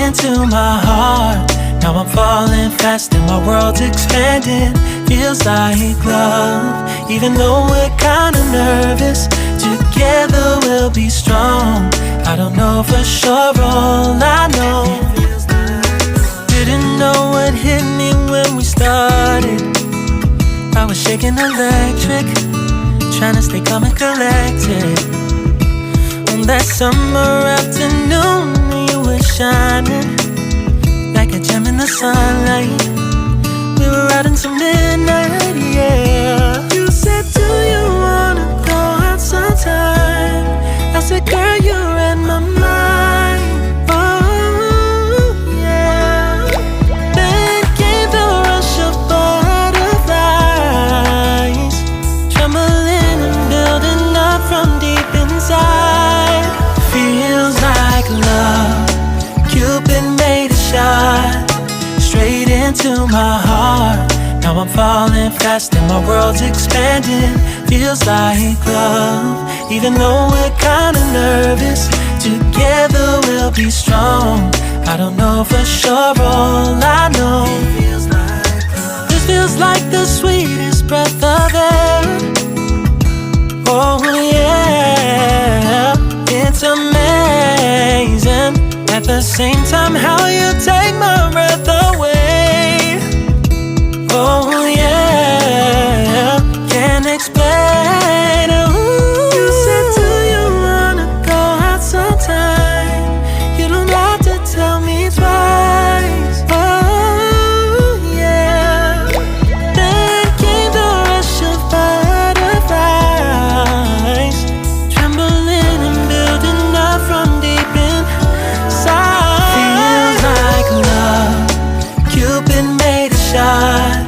into my heart. Now I'm falling fast and my world's expanding. Feels like love, even though we're kinda nervous. Together we'll be strong. I don't know for sure, all I know. Didn't know what hit me when we started. I was shaking electric, trying to stay calm and collected. On that summer afternoon, you were shining like a gem in the sunlight. We were out until midnight, yeah. You said, do you wanna go out sometime? I said, girl, you read my mind. Oh, yeah. Then came the rush of butterflies, trembling and building up from deep inside. Feels like love. Cupid made a shot straight into my heart. Now I'm falling fast and my world's expanding. Feels like love, even though we're kinda nervous. Together we'll be strong. I don't know for sure, all I know. This feels like the sweetest breath of air. Oh yeah, it's amazing. At the same time, how you take my breath away. Oh yeah, can't explain. Ooh. You said, do you wanna go out sometime? You don't have to tell me twice. Oh yeah. Then came the rush of butterflies, trembling and building up from deep inside. Feels like love. Cupid made a shot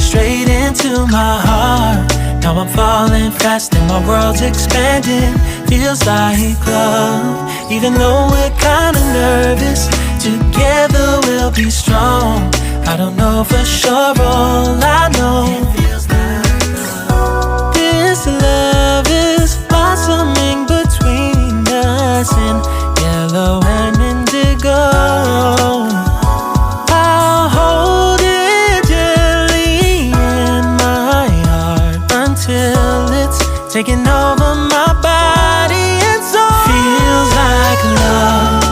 straight into my heart. Now I'm falling fast and my world's expanding. Feels like love, even though we're kinda nervous. Together we'll be strong. I don't know for sure, all I know. This love is blossoming between us in yellow and indigo. I'll hold it gently in my heart until it's taking over my body and soul. Feels like love.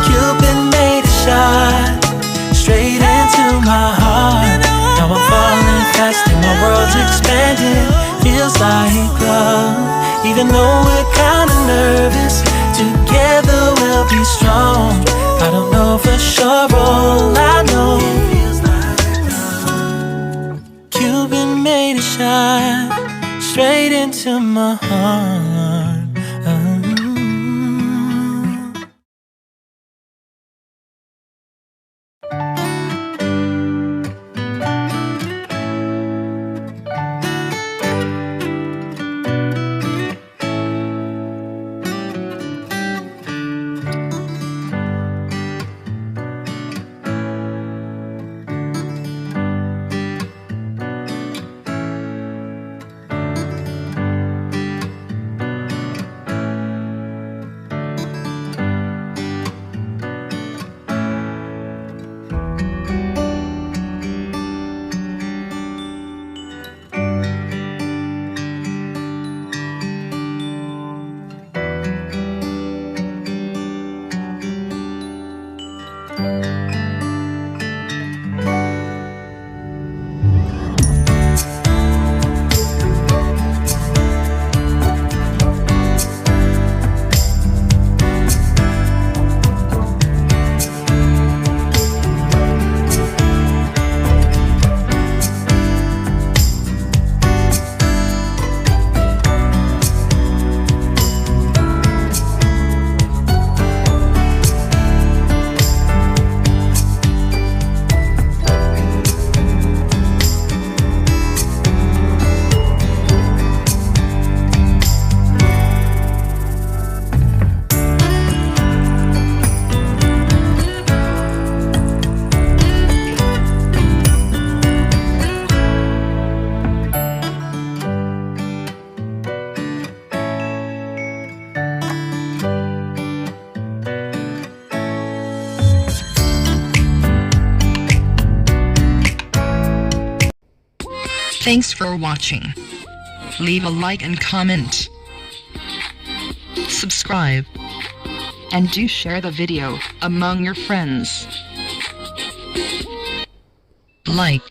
Cupid made a shot straight into my heart. Now I'm falling fast and my world's expanding. Feels like love, even though we're kinda nervous. Together we'll be strong. I don't know for sure, all I know. Cupid made a shot straight into my heart. Thanks for watching. Leave a like and comment. Subscribe. And do share the video among your friends. Like.